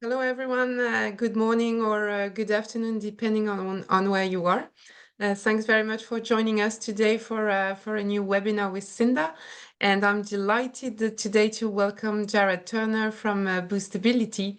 Hello, everyone. Good morning or good afternoon, depending on where you are. Thanks very much for joining us today for a new webinar with Cinda. And I'm delighted today to welcome Jared Turner from Boostability,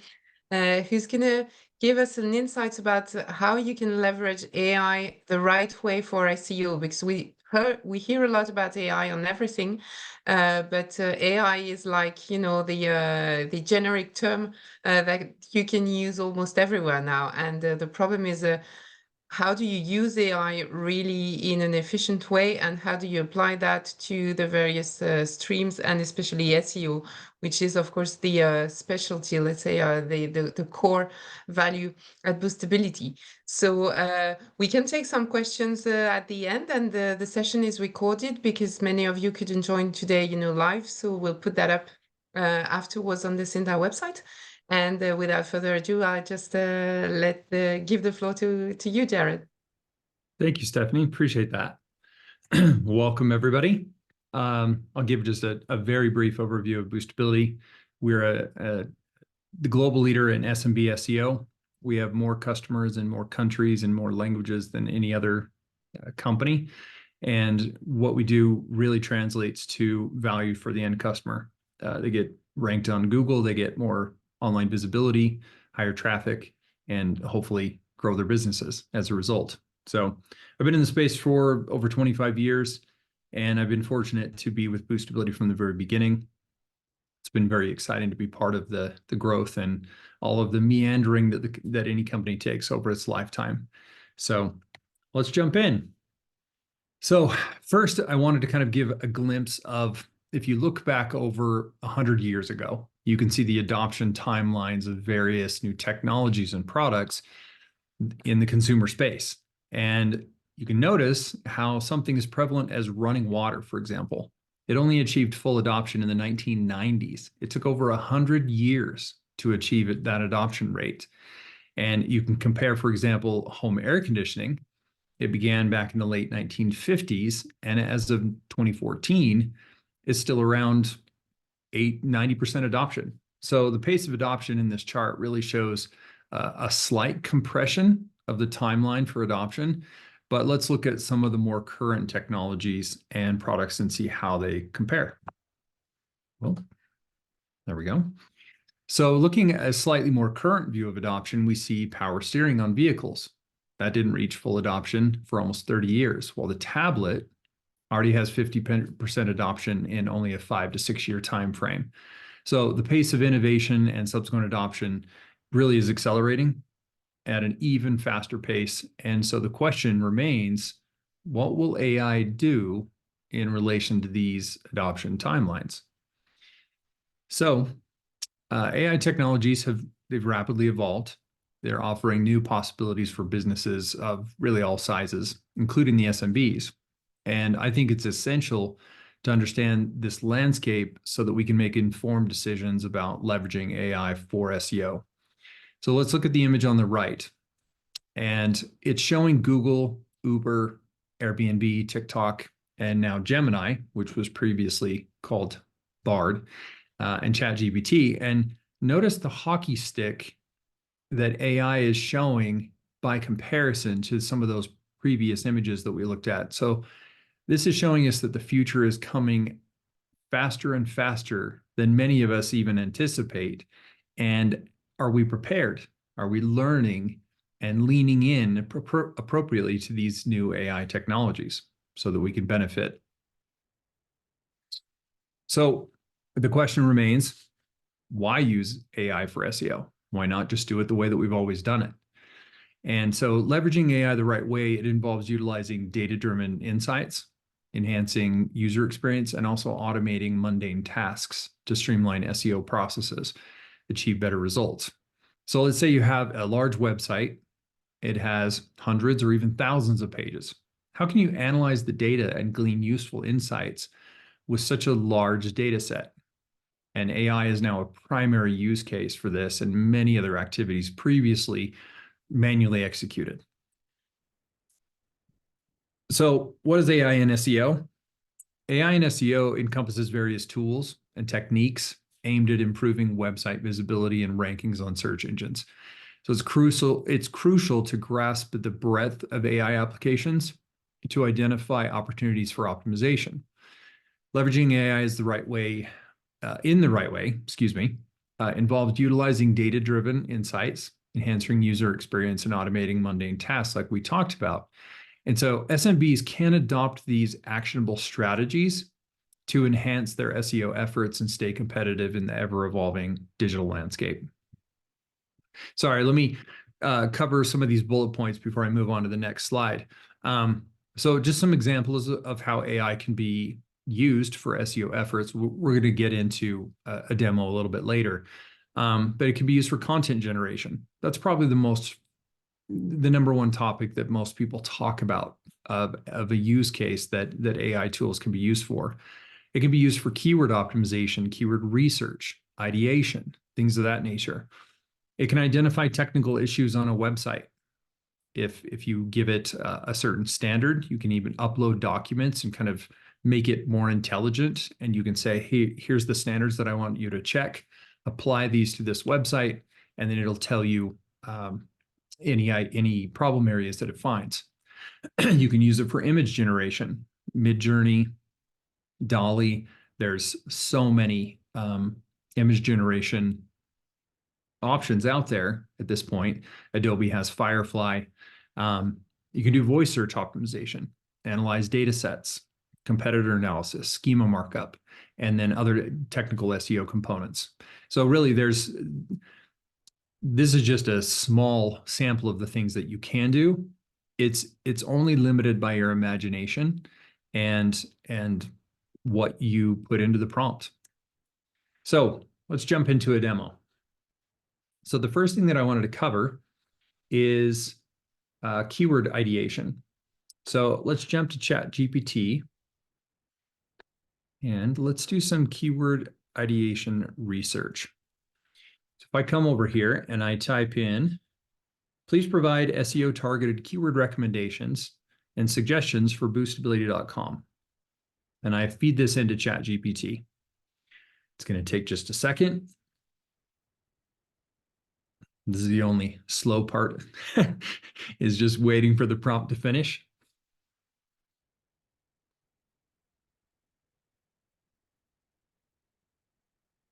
who's going to give us an insight about how you can leverage AI the right way for SEO, because we hear a lot about AI on everything, but AI is like, the generic term that you can use almost everywhere now. And the problem is, how do you use AI really in an efficient way, and how do you apply that to the various streams, and especially SEO, which is, of course, the specialty, let's say, the core value at Boostability. So we can take some questions at the end, and the session is recorded because many of you couldn't join today, live. So we'll put that up afterwards on the Cinda website. And without further ado, I'll just give the floor to you, Jared. Thank you, Stephanie. Appreciate that. Welcome, everybody. I'll give just a very brief overview of Boostability. We're the global leader in SMB SEO. We have more customers in more countries and more languages than any other company. And what we do really translates to value for the end customer. They get ranked on Google, they get more online visibility, higher traffic, and hopefully grow their businesses as a result. So I've been in the space for over 25 years, and I've been fortunate to be with Boostability from the very beginning. It's been very exciting to be part of the growth and all of the meandering that any company takes over its lifetime. So let's jump in. So first, I wanted to kind of give a glimpse of, if you look back over 100 years ago, you can see the adoption timelines of various new technologies and products in the consumer space. And you can notice how something as prevalent as running water, for example, it only achieved full adoption in the 1990s. It took over 100 years to achieve that adoption rate. And you can compare, for example, home air conditioning. It began back in the late 1950s, and as of 2014, it's still around 90% adoption. So the pace of adoption in this chart really shows a slight compression of the timeline for adoption. But let's look at some of the more current technologies and products and see how they compare. Well, there we go. So looking at a slightly more current view of adoption, we see power steering on vehicles. That didn't reach full adoption for almost 30 years, while the tablet already has 50% adoption in only a 5 to 6 year time frame. So the pace of innovation and subsequent adoption really is accelerating at an even faster pace. And so the question remains, what will AI do in relation to these adoption timelines? So AI technologies they've rapidly evolved. They're offering new possibilities for businesses of really all sizes, including the SMBs. And I think it's essential to understand this landscape so that we can make informed decisions about leveraging AI for SEO. So let's look at the image on the right. And it's showing Google, Uber, Airbnb, TikTok, and now Gemini, which was previously called Bard, and ChatGPT. And notice the hockey stick that AI is showing by comparison to some of those previous images that we looked at. So this is showing us that the future is coming faster and faster than many of us even anticipate. And are we prepared? Are we learning and leaning in appropriately to these new AI technologies so that we can benefit? So the question remains, why use AI for SEO? Why not just do it the way that we've always done it? And so leveraging AI the right way, it involves utilizing data-driven insights, enhancing user experience, and also automating mundane tasks to streamline SEO processes, achieve better results. So let's say you have a large website. It has hundreds or even thousands of pages. How can you analyze the data and glean useful insights with such a large data set? And AI is now a primary use case for this and many other activities previously manually executed. So what is AI in SEO? AI in SEO encompasses various tools and techniques aimed at improving website visibility and rankings on search engines. So it's crucial to grasp the breadth of AI applications to identify opportunities for optimization. Leveraging AI is the right way, involves utilizing data-driven insights, enhancing user experience, and automating mundane tasks like we talked about. And so SMBs can adopt these actionable strategies to enhance their SEO efforts and stay competitive in the ever-evolving digital landscape. Sorry, let me cover some of these bullet points before I move on to the next slide. So just some examples of how AI can be used for SEO efforts. We're going to get into a demo a little bit later, but it can be used for content generation. That's probably the number one topic that most people talk about of a use case that AI tools can be used for. It can be used for keyword optimization, keyword research, ideation, things of that nature. It can identify technical issues on a website. If you give it a certain standard, you can even upload documents and kind of make it more intelligent. And you can say, hey, here's the standards that I want you to check, apply these to this website, and then it'll tell you any problem areas that it finds. You can use it for image generation, Midjourney, Dolly. There's so many image generation options out there at this point. Adobe has Firefly. You can do voice search optimization, analyze data sets, competitor analysis, schema markup, and then other technical SEO components. So really this is just a small sample of the things that you can do. It's only limited by your imagination and what you put into the prompt. So let's jump into a demo. So the first thing that I wanted to cover is keyword ideation. So let's jump to ChatGPT and let's do some keyword ideation research. So if I come over here and I type in, please provide SEO targeted keyword recommendations and suggestions for boostability.com. And I feed this into ChatGPT. It's going to take just a second. This is the only slow part, is just waiting for the prompt to finish.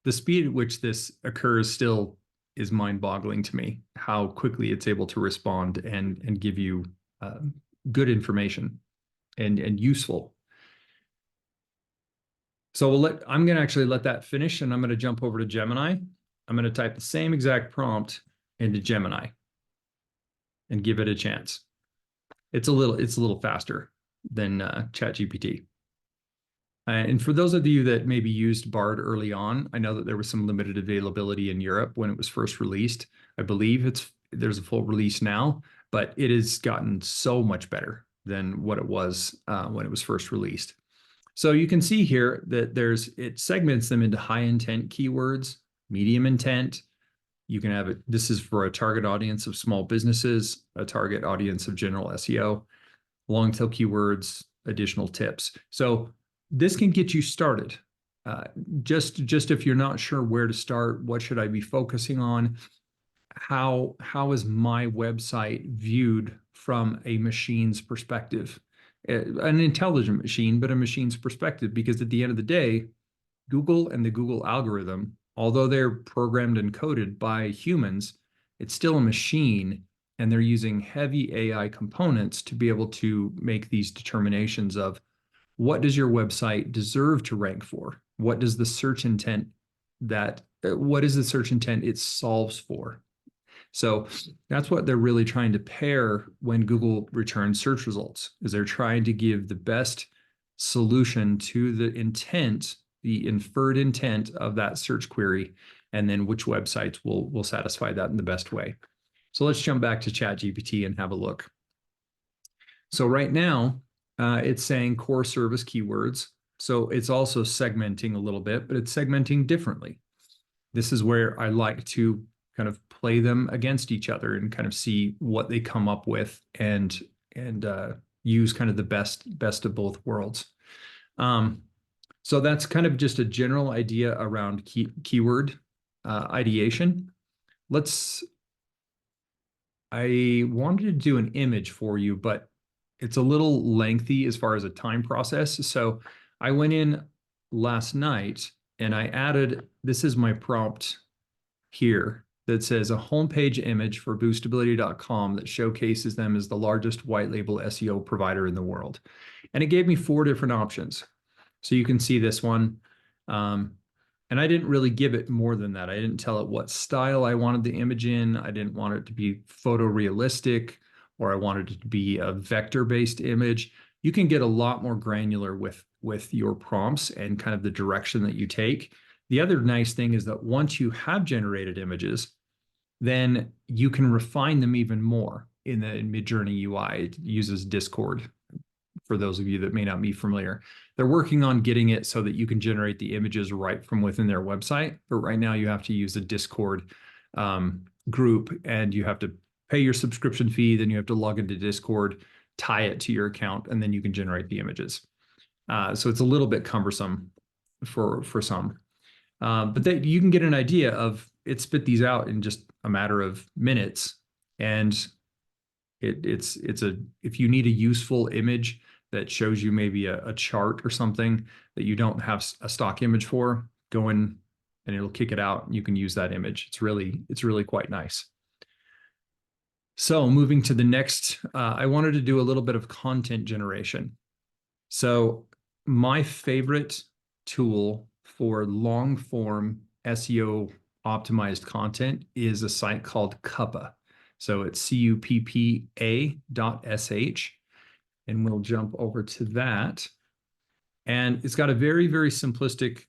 The speed at which this occurs still is mind-boggling to me, how quickly it's able to respond and give you good information and useful. So I'm going to actually let that finish, and I'm going to jump over to Gemini. I'm going to type the same exact prompt into Gemini and give it a chance. It's a little faster than ChatGPT. And for those of you that maybe used Bard early on, I know that there was some limited availability in Europe when it was first released. I believe there's a full release now, but it has gotten so much better than what it was when it was first released. So you can see here that it segments them into high intent keywords, medium intent. You can have it. This is for a target audience of small businesses, a target audience of general SEO, long tail keywords, additional tips. So this can get you started. Just if you're not sure where to start, what should I be focusing on? How is my website viewed from a machine's perspective? An intelligent machine, but a machine's perspective, because at the end of the day, Google and the Google algorithm, although they're programmed and coded by humans, it's still a machine, and they're using heavy AI components to be able to make these determinations of what does your website deserve to rank for? What is the search intent it solves for? So that's what they're really trying to pair when Google returns search results, is they're trying to give the best solution to the intent, the inferred intent of that search query, and then which websites will satisfy that in the best way. So let's jump back to ChatGPT and have a look. So right now, it's saying core service keywords. So it's also segmenting a little bit, but it's segmenting differently. This is where I like to kind of play them against each other and kind of see what they come up with and use kind of the best of both worlds. So that's kind of just a general idea around keyword ideation. I wanted to do an image for you, but it's a little lengthy as far as a time process. So I went in last night and I added, this is my prompt here that says a homepage image for boostability.com that showcases them as the largest white label SEO provider in the world. And it gave me 4 different options. So you can see this one. And I didn't really give it more than that. I didn't tell it what style I wanted the image in. I didn't want it to be photorealistic, or I wanted it to be a vector-based image. You can get a lot more granular with your prompts and kind of the direction that you take. The other nice thing is that once you have generated images, then you can refine them even more in the Midjourney UI. It uses Discord. For those of you that may not be familiar, they're working on getting it so that you can generate the images right from within their website. But right now you have to use a Discord group, and you have to pay your subscription fee. Then you have to log into Discord, tie it to your account, and then you can generate the images. So it's a little bit cumbersome for some. But you can get an idea of it. Spit these out in just a matter of minutes, and if you need a useful image that shows you maybe a chart or something that you don't have a stock image for, go in and it'll kick it out. You can use that image. It's really quite nice. So moving to the next, I wanted to do a little bit of content generation. So my favorite tool for long form SEO optimized content is a site called Cuppa. So it's cuppa.sh, and we'll jump over to that. And it's got a very, very simplistic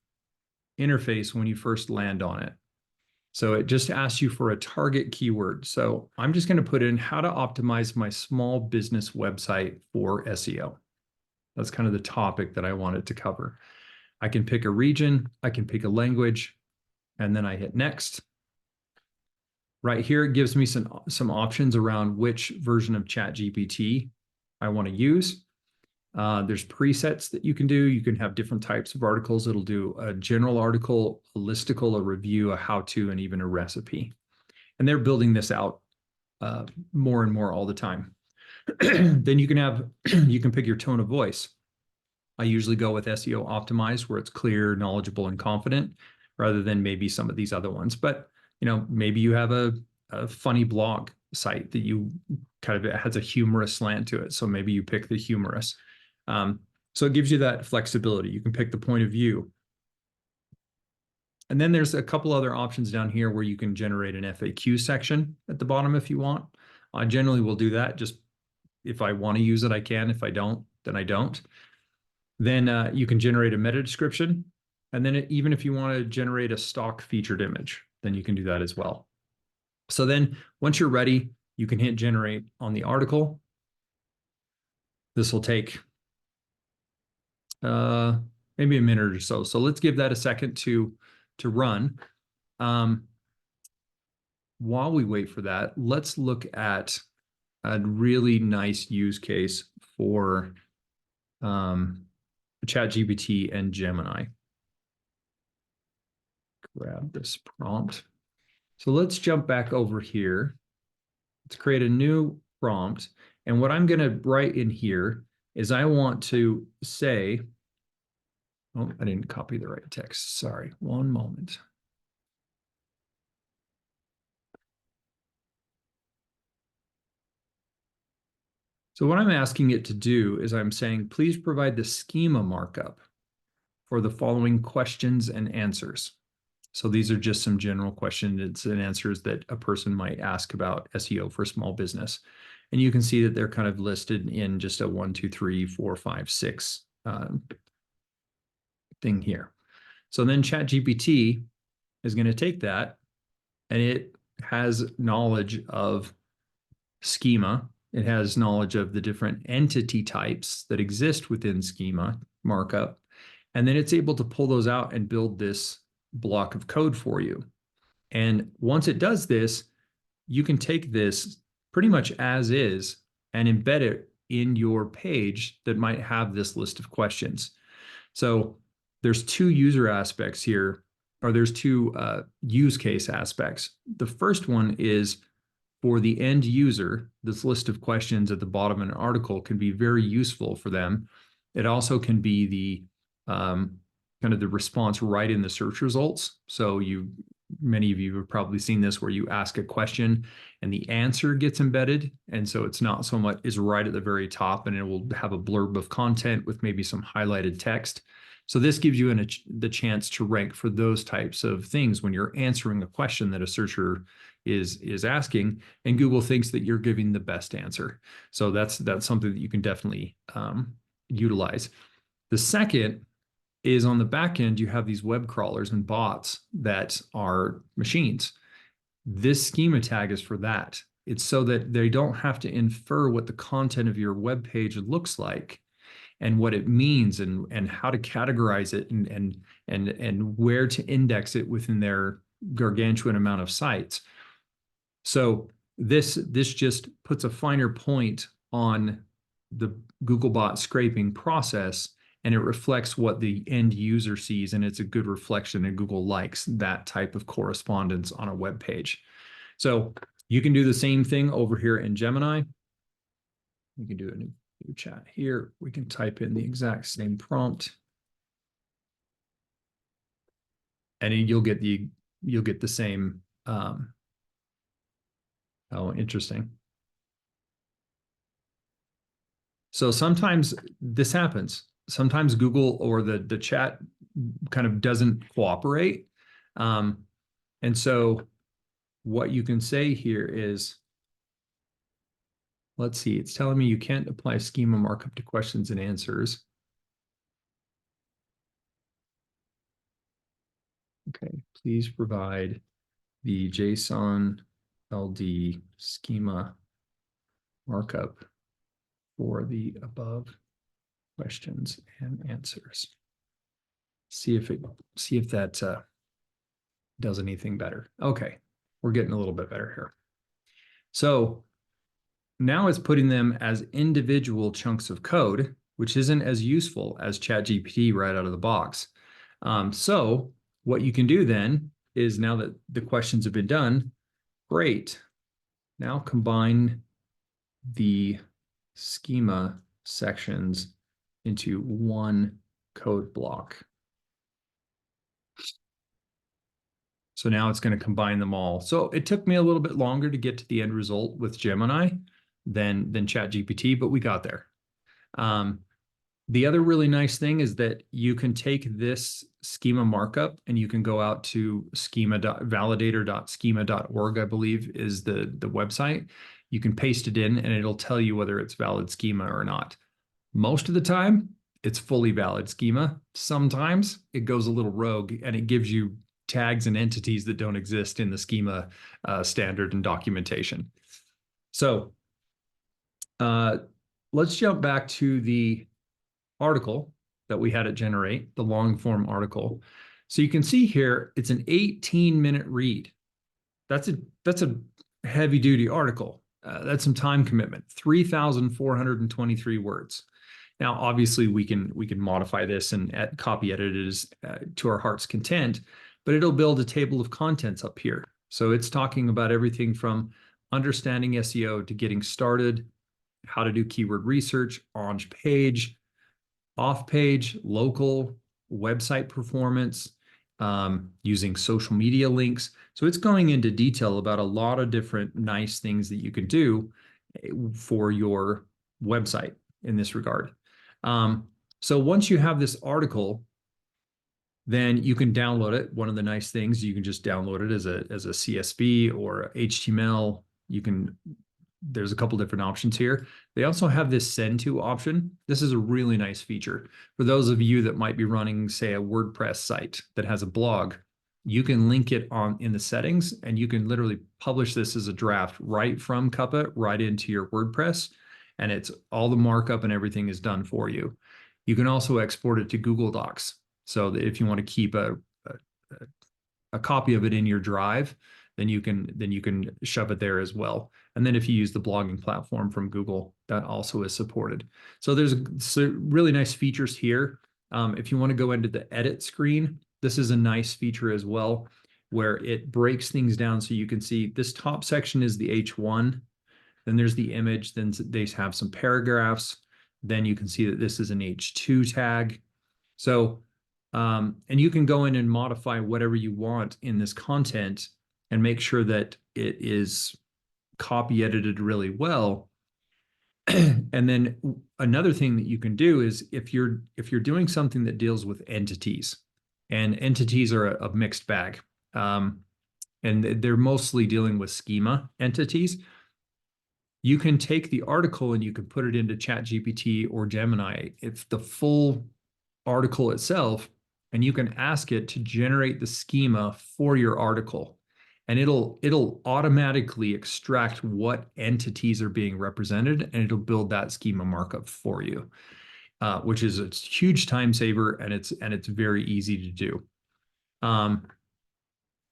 interface when you first land on it. So it just asks you for a target keyword. So I'm just going to put in how to optimize my small business website for SEO. That's kind of the topic that I wanted to cover. I can pick a region, I can pick a language, and then I hit next. Right here, it gives me some options around which version of ChatGPT I want to use. There's presets that you can do. You can have different types of articles. It'll do a general article, a listicle, a review, a how-to, and even a recipe. And they're building this out more and more all the time. Then you can pick your tone of voice. I usually go with SEO optimized, where it's clear, knowledgeable, and confident, rather than maybe some of these other ones. But maybe you have a funny blog site that you kind of, it has a humorous slant to it. So maybe you pick the humorous. So it gives you that flexibility. You can pick the point of view. And then there's a couple other options down here where you can generate an FAQ section at the bottom if you want. I generally will do that. Just if I want to use it, I can. If I don't, then I don't. Then you can generate a meta description. And then even if you want to generate a stock featured image, then you can do that as well. So then once you're ready, you can hit generate on the article. This will take maybe a minute or so. So let's give that a second to run. While we wait for that, let's look at a really nice use case for ChatGPT and Gemini. Grab this prompt. So let's jump back over here. Let's create a new prompt. And what I'm going to write in here is I want to say, oh, I didn't copy the right text. Sorry, one moment. So what I'm asking it to do is I'm saying, please provide the schema markup for the following questions and answers. So these are just some general questions and answers that a person might ask about SEO for small business. And you can see that they're kind of listed in just a 1, 2, 3, 4, 5, 6 thing here. So then ChatGPT is going to take that, and it has knowledge of schema. It has knowledge of the different entity types that exist within schema markup. And then it's able to pull those out and build this block of code for you. And once it does this, you can take this pretty much as is and embed it in your page that might have this list of questions. So there's two user aspects here, or there's two use case aspects. The first one is for the end user. This list of questions at the bottom of an article can be very useful for them. It also can be the kind of the response right in the search results. So many of you have probably seen this, where you ask a question and the answer gets embedded. And so it's not so much is right at the very top, and it will have a blurb of content with maybe some highlighted text. So this gives you the chance to rank for those types of things when you're answering a question that a searcher is asking, and Google thinks that you're giving the best answer. So that's something that you can definitely utilize. The second is, on the back end, you have these web crawlers and bots that are machines. This schema tag is for that. It's so that they don't have to infer what the content of your web page looks like and what it means and how to categorize it and where to index it within their gargantuan amount of sites. So this just puts a finer point on the Googlebot scraping process, and it reflects what the end user sees, and it's a good reflection, and Google likes that type of correspondence on a web page. So you can do the same thing over here in Gemini. We can do a new chat here. We can type in the exact same prompt, and you'll get the same. Oh, interesting. So sometimes this happens. Sometimes Google or the chat kind of doesn't cooperate. And so what you can say here is, let's see, it's telling me you can't apply schema markup to questions and answers. Okay, please provide the JSON LD schema markup for the above questions and answers. See if that does anything better. Okay, we're getting a little bit better here. So now it's putting them as individual chunks of code, which isn't as useful as ChatGPT right out of the box. So what you can do then is, now that the questions have been done, great. Now combine the schema sections into one code block. So now it's going to combine them all. So it took me a little bit longer to get to the end result with Gemini than ChatGPT, but we got there. The other really nice thing is that you can take this schema markup and you can go out to validator.schema.org, I believe is the website. You can paste it in and it'll tell you whether it's valid schema or not. Most of the time, it's fully valid schema. Sometimes it goes a little rogue and it gives you tags and entities that don't exist in the schema standard and documentation. So let's jump back to the article that we had it generate, the long form article. So you can see here, it's an 18-minute read. That's a heavy duty article. That's some time commitment, 3,423 words. Now, obviously we can modify this and copy edit it to our heart's content, but it'll build a table of contents up here. So it's talking about everything from understanding SEO to getting started, how to do keyword research, on page, off page, local, website performance, using social media links. So it's going into detail about a lot of different nice things that you can do for your website in this regard. So once you have this article, then you can download it. One of the nice things, you can just download it as a CSV or HTML. There's a couple different options here. They also have this send to option. This is a really nice feature. For those of you that might be running, say, a WordPress site that has a blog, you can link it in the settings, and you can literally publish this as a draft right from Cuppa right into your WordPress, and it's all the markup and everything is done for you. You can also export it to Google Docs. So that if you want to keep a copy of it in your drive, then you can shove it there as well. And then if you use the blogging platform from Google, that also is supported. So there's really nice features here. If you want to go into the edit screen, this is a nice feature as well, where it breaks things down so you can see this top section is the H1, then there's the image, then they have some paragraphs, then you can see that this is an H2 tag. So, and you can go in and modify whatever you want in this content and make sure that it is copy edited really well. And then another thing that you can do is if you're doing something that deals with entities, and entities are a mixed bag, and they're mostly dealing with schema entities, you can take the article and you can put it into ChatGPT or Gemini. It's the full article itself, and you can ask it to generate the schema for your article. And it'll automatically extract what entities are being represented, and it'll build that schema markup for you, which is a huge time saver, and it's very easy to do.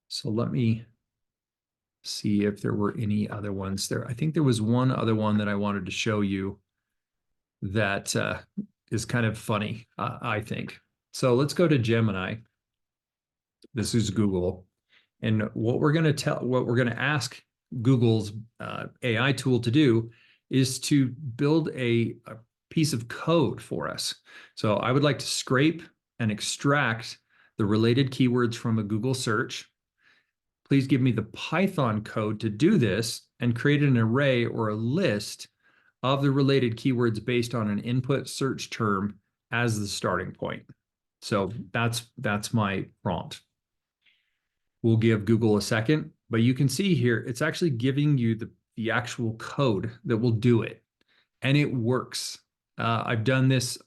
So let me see if there were any other ones there. I think there was one other one that I wanted to show you that is kind of funny, I think. So let's go to Gemini. This is Google. And what we're going to ask Google's AI tool to do is to build a piece of code for us. So I would like to scrape and extract the related keywords from a Google search. Please give me the Python code to do this and create an array or a list of the related keywords based on an input search term as the starting point. So that's my prompt. We'll give Google a second, but you can see here, it's actually giving you the actual code that will do it, and it works. I've done this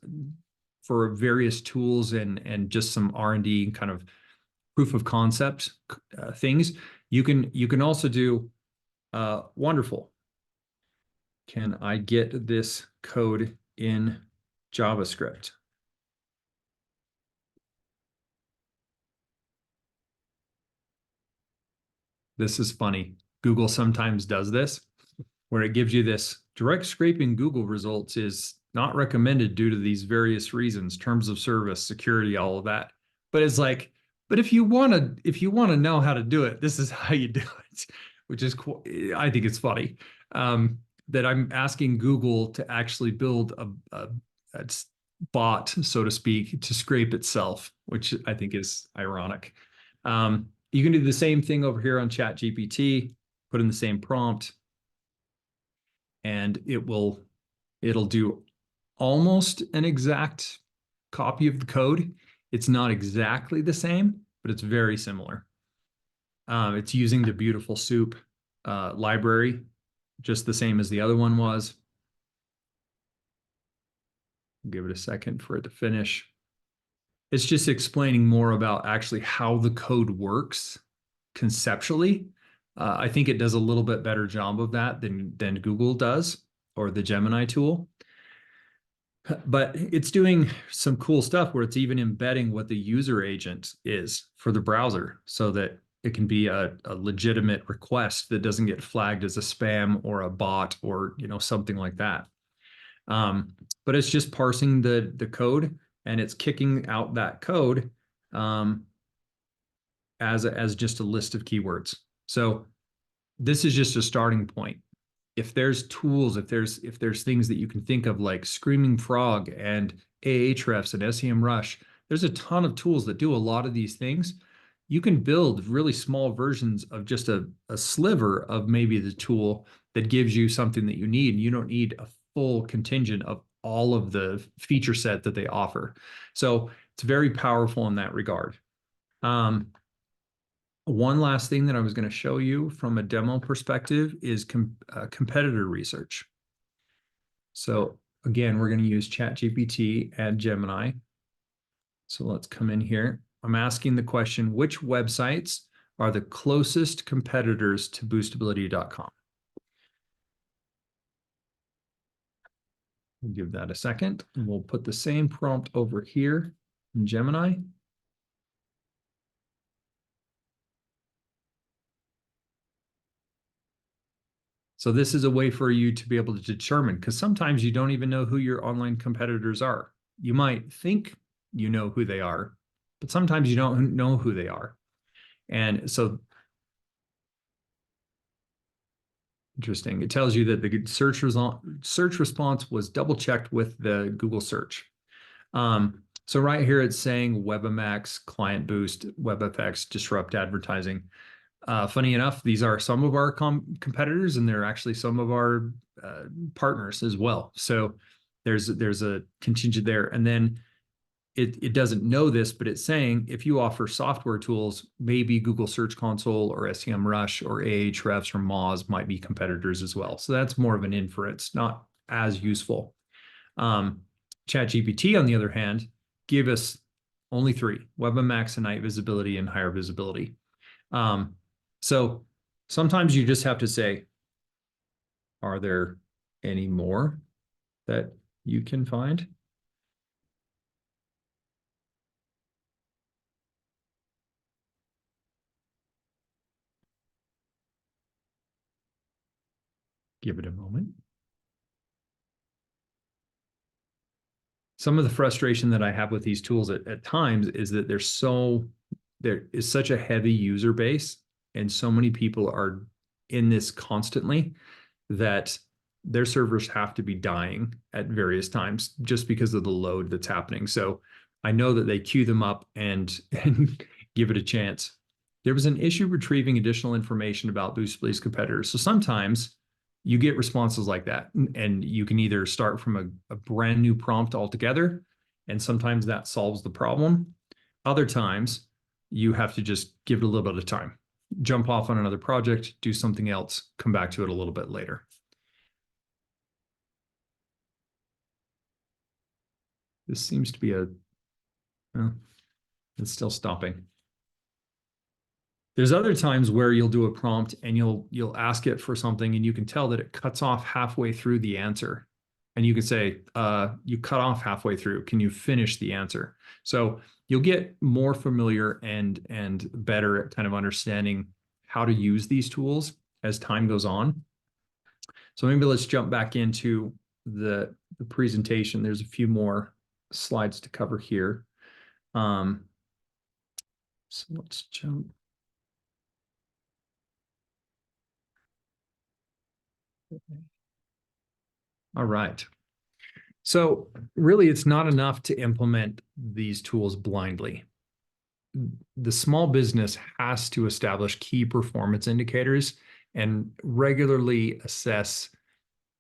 for various tools and just some R&D kind of proof of concept things. You can also do wonderful. Can I get this code in JavaScript? This is funny. Google sometimes does this, where it gives you this direct scraping Google results is not recommended due to these various reasons, terms of service, security, all of that. But it's like, but if you want to know how to do it, this is how you do it, which is, I think it's funny that I'm asking Google to actually build a bot, so to speak, to scrape itself, which I think is ironic. You can do the same thing over here on ChatGPT, put in the same prompt, and it'll do almost an exact copy of the code. It's not exactly the same, but it's very similar. It's using the Beautiful Soup library, just the same as the other one was. Give it a second for it to finish. It's just explaining more about actually how the code works conceptually. I think it does a little bit better job of that than Google does, or the Gemini tool. But it's doing some cool stuff where it's even embedding what the user agent is for the browser, so that it can be a legitimate request that doesn't get flagged as a spam or a bot or something like that. But it's just parsing the code, and it's kicking out that code as just a list of keywords. So this is just a starting point. If there's tools, if there's things that you can think of like Screaming Frog and Ahrefs and SEMrush, there's a ton of tools that do a lot of these things. You can build really small versions of just a sliver of maybe the tool that gives you something that you need. And you don't need a full contingent of all of the feature set that they offer. So it's very powerful in that regard. One last thing that I was going to show you from a demo perspective is competitor research. So again, we're going to use ChatGPT and Gemini. So let's come in here. I'm asking the question, which websites are the closest competitors to boostability.com? We'll give that a second, and we'll put the same prompt over here in Gemini. So this is a way for you to be able to determine, because sometimes you don't even know who your online competitors are. You might think you know who they are, but sometimes you don't know who they are. And so interesting. It tells you that the search response was double checked with the Google search. So right here, it's saying WebMX, Client Boost, WebFX, Disrupt Advertising. Funny enough, these are some of our competitors, and they're actually some of our partners as well. So there's a contingent there. And then it doesn't know this, but it's saying if you offer software tools, maybe Google Search Console or SEMrush or Ahrefs or Moz might be competitors as well. So that's more of an inference, not as useful. ChatGPT, on the other hand, give us only three: WebMax, Night Visibility, and Higher Visibility. So sometimes you just have to say, are there any more that you can find? Give it a moment. Some of the frustration that I have with these tools at times is that there is such a heavy user base, and so many people are in this constantly that their servers have to be dying at various times just because of the load that's happening. So I know that they queue them up and give it a chance. There was an issue retrieving additional information about Boostability's competitors. So sometimes you get responses like that, and you can either start from a brand new prompt altogether, and sometimes that solves the problem. Other times you have to just give it a little bit of time, jump off on another project, do something else, come back to it a little bit later. This seems to be it's still stopping. There's other times where you'll do a prompt and you'll ask it for something, and you can tell that it cuts off halfway through the answer. And you can say, you cut off halfway through. Can you finish the answer? So you'll get more familiar and better at kind of understanding how to use these tools as time goes on. So maybe let's jump back into the presentation. There's a few more slides to cover here. So let's jump. All right. So really, it's not enough to implement these tools blindly. The small business has to establish key performance indicators and regularly assess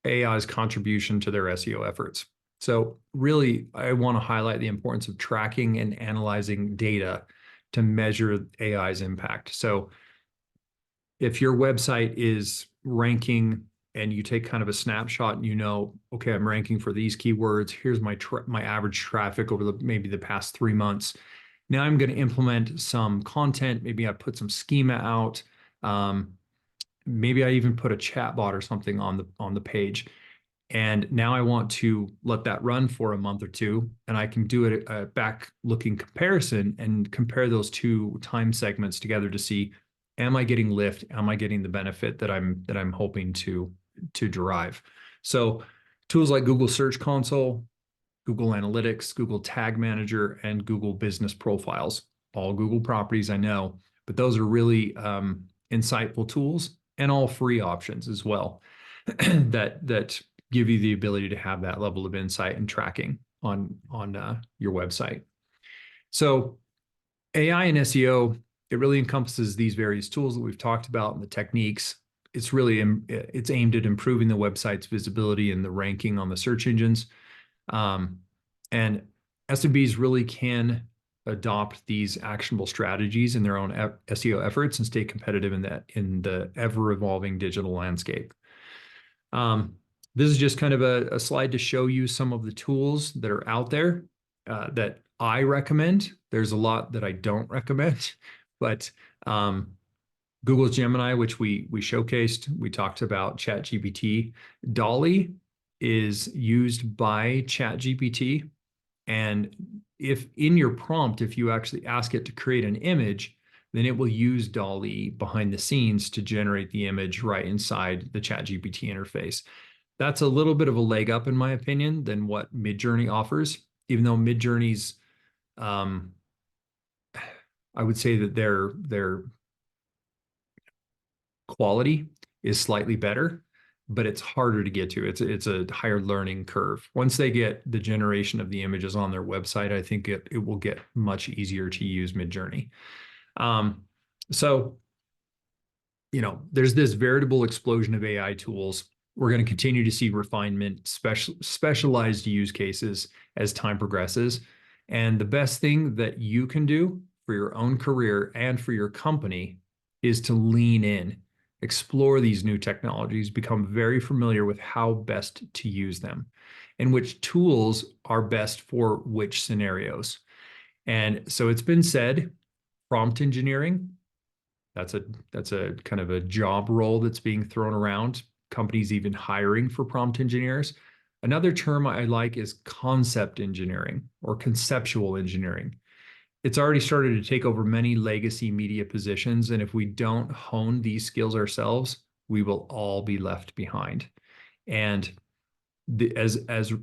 AI's contribution to their SEO efforts. So really, I want to highlight the importance of tracking and analyzing data to measure AI's impact. So if your website is ranking and you take kind of a snapshot and you know, okay, I'm ranking for these keywords, here's my average traffic over maybe the past 3 months. Now I'm going to implement some content. Maybe I put some schema out. Maybe I even put a chat bot or something on the page. And now I want to let that run for a month or two, and I can do a back-looking comparison and compare those two time segments together to see, am I getting lift? Am I getting the benefit that I'm hoping to derive? So tools like Google Search Console, Google Analytics, Google Tag Manager, and Google Business Profiles, all Google properties, I know, but those are really insightful tools, and all free options as well that give you the ability to have that level of insight and tracking on your website. So AI and SEO, it really encompasses these various tools that we've talked about and the techniques. It's aimed at improving the website's visibility and the ranking on the search engines. And SMBs really can adopt these actionable strategies in their own SEO efforts and stay competitive in the ever-evolving digital landscape. This is just kind of a slide to show you some of the tools that are out there that I recommend. There's a lot that I don't recommend, but Google's Gemini, which we showcased, we talked about ChatGPT. Dolly is used by ChatGPT, and if in your prompt, if you actually ask it to create an image, then it will use Dolly behind the scenes to generate the image right inside the ChatGPT interface. That's a little bit of a leg up, in my opinion, than what Midjourney offers, even though Midjourney's I would say that their quality is slightly better, but it's harder to get to. It's a higher learning curve. Once they get the generation of the images on their website, I think it will get much easier to use Midjourney. So, there's this veritable explosion of AI tools. We're going to continue to see refinement, specialized use cases as time progresses. And the best thing that you can do for your own career and for your company is to lean in, explore these new technologies, become very familiar with how best to use them and which tools are best for which scenarios. And so it's been said, prompt engineering, that's a kind of a job role that's being thrown around. Companies even hiring for prompt engineers. Another term I like is concept engineering or conceptual engineering. It's already started to take over many legacy media positions, and if we don't hone these skills ourselves, we will all be left behind. And as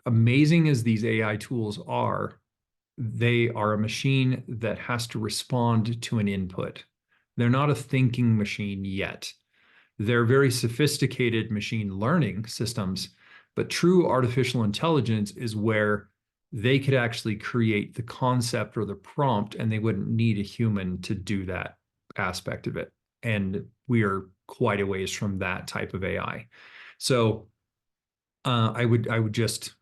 amazing as these AI tools are, they are a machine that has to respond to an input. They're not a thinking machine yet. They're very sophisticated machine learning systems, but true artificial intelligence is where they could actually create the concept or the prompt, and they wouldn't need a human to do that aspect of it. And we are quite a ways from that type of AI. So I would just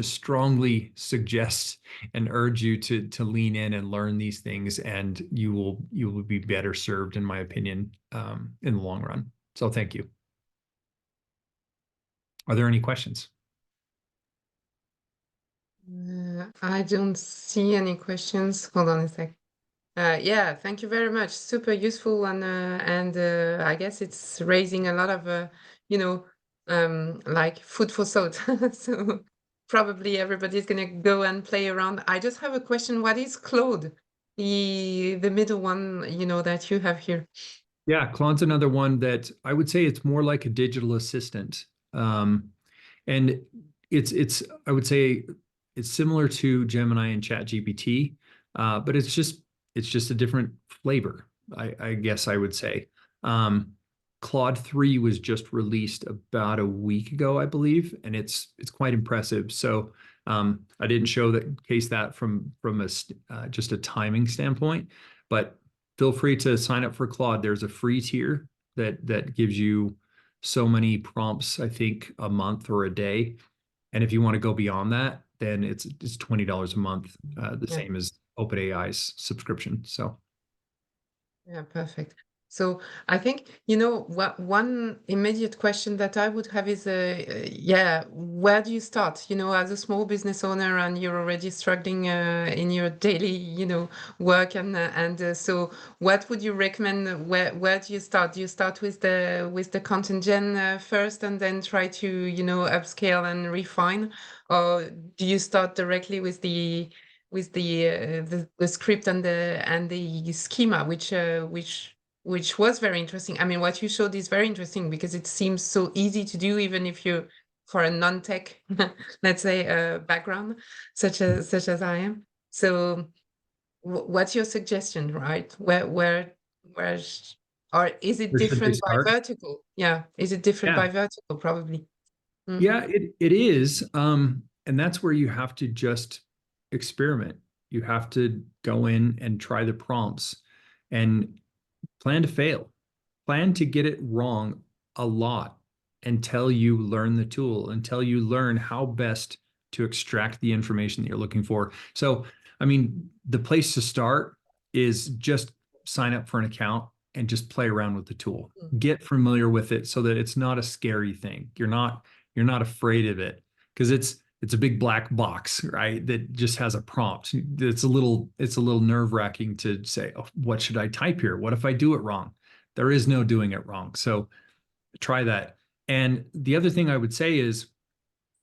strongly suggest and urge you to lean in and learn these things, and you will be better served, in my opinion, in the long run. So thank you. Are there any questions? I don't see any questions. Hold on a sec. Yeah, thank you very much. Super useful, and I guess it's raising a lot of like food for thought. So probably everybody's gonna go and play around. I just have a question. What is Claude? The middle one, that you have here. Yeah, Claude's another one that I would say it's more like a digital assistant. And it's I would say it's similar to Gemini and ChatGPT, but it's just a different flavor, I guess I would say. Claude 3 was just released about a week ago, I believe, and it's quite impressive. So I didn't showcase that from just a timing standpoint, but feel free to sign up for Claude. There's a free tier that gives you so many prompts, I think, a month or a day. And if you want to go beyond that, then it's $20 a month, the Yeah. same as OpenAI's subscription. So Yeah, perfect. So I think, what one immediate question that I would have is, yeah, where do you start? As a small business owner, and you're already struggling in your daily, work, and so what would you recommend? Where do you start? Do you start with the content gen first, and then try to, upscale and refine, or do you start directly with the script and the schema, which was very interesting. I mean, what you showed is very interesting because it seems so easy to do, even if you're for a non-tech, let's say, background, such as I am. So, what's your suggestion, right? Where, or is it where should they different by start? vertical? Yeah, is it different Yeah. by vertical? Probably. Mm. Yeah, it is. And that's where you have to just experiment. You have to go in and try the prompts and plan to fail. Plan to get it wrong a lot until you learn the tool, until you learn how best to extract the information that you're looking for. So, I mean, the place to start is just sign up for an account and just play around with the tool. Mm. Get familiar with it so that it's not a scary thing. You're not afraid of it because it's a big black box, right? That just has a prompt. It's a little nerve-wracking to say, oh, what should I type here? What if I do it wrong? There is no doing it wrong. So try that. And the other thing I would say is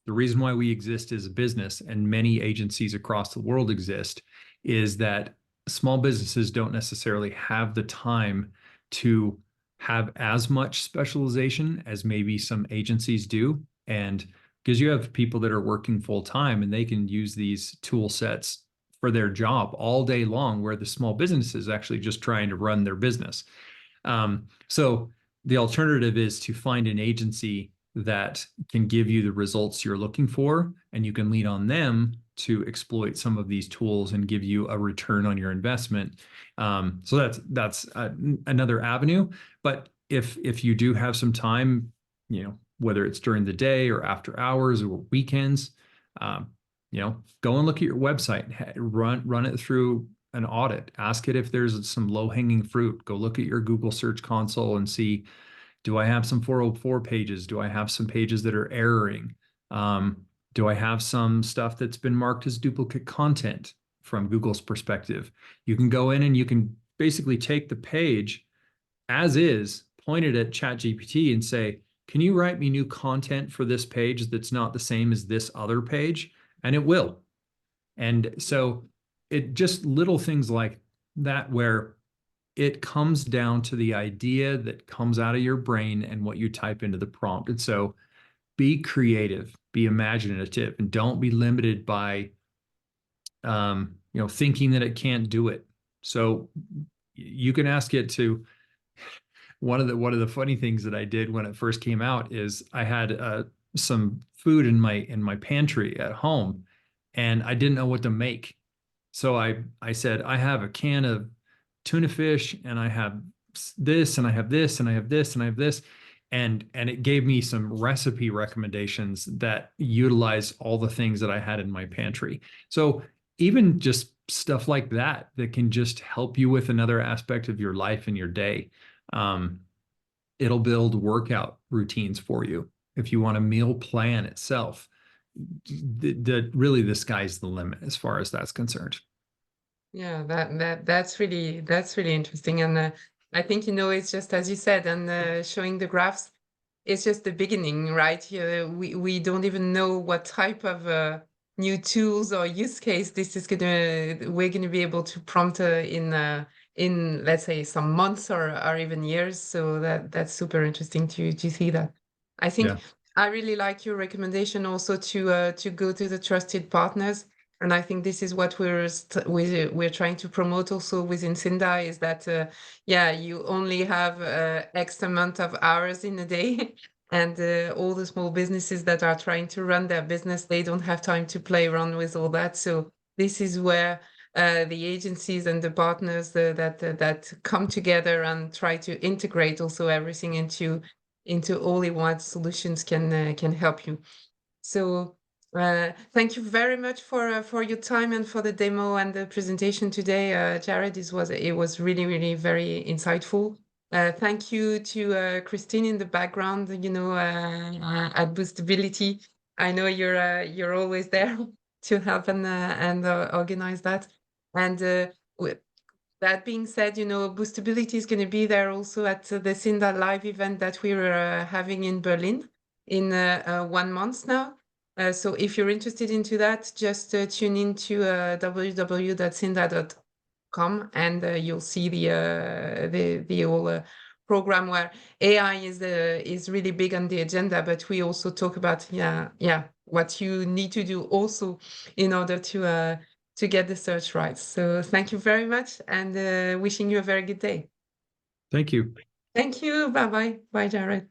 the reason why we exist as a business and many agencies across the world exist is that small businesses don't necessarily have the time to have as much specialization as maybe some agencies do. And because you have people that are working full time and they can use these tool sets for their job all day long, where the small business is actually just trying to run their business. So the alternative is to find an agency that can give you the results you're looking for, and you can lean on them to exploit some of these tools and give you a return on your investment. So that's another avenue. But if you do have some time, whether it's during the day or after hours or weekends, go and look at your website, run it through an audit, ask it if there's some low-hanging fruit. Go look at your Google Search Console and see, do I have some 404 pages? Do I have some pages that are erroring? Do I have some stuff that's been marked as duplicate content from Google's perspective? You can go in and you can basically take the page as is, point it at ChatGPT and say, can you write me new content for this page that's not the same as this other page? And it will. And so it just little things like that, where it comes down to the idea that comes out of your brain and what you type into the prompt. And so be creative, be imaginative, and don't be limited by thinking that it can't do it. So you can ask it to. One of the funny things that I did when it first came out is I had some food in my pantry at home, and I didn't know what to make. So I said, I have a can of tuna fish, and I have this, and I have this, and I have this, and I have this. And it gave me some recipe recommendations that utilize all the things that I had in my pantry. So even just stuff like that can just help you with another aspect of your life and your day. It'll build workout routines for you. If you want a meal plan itself, really the sky's the limit as far as that's concerned. Yeah, that's really interesting, and I think it's just as you said, and showing the graphs, it's just the beginning, right? We don't even know what type of new tools or use case we're gonna be able to prompt in let's say some months or even years. So that's super interesting to see that. I think Yeah. I really like your recommendation also to go to the trusted partners. And I think this is what we're trying to promote also within Cinda, is that you only have X amount of hours in a day, and all the small businesses that are trying to run their business, they don't have time to play around with all that. So this is where the agencies and the partners that come together and try to integrate also everything into all-in-one solutions can help you. So thank you very much for your time and for the demo and the presentation today, Jared. It was really, really very insightful. Thank you to Christine in the background, at Boostability. I know you're always there to help and organize that. And that being said, Boostability is going to be there also at the Cinda live event that we're having in Berlin in 1 month now. So if you're interested into that, just tune in to www.cinda.com, and you'll see the whole program where AI is really big on the agenda, but we also talk about what you need to do also in order to get the search right. So thank you very much, and wishing you a very good day. Thank you. Thank you. Bye-bye. Bye, Jared.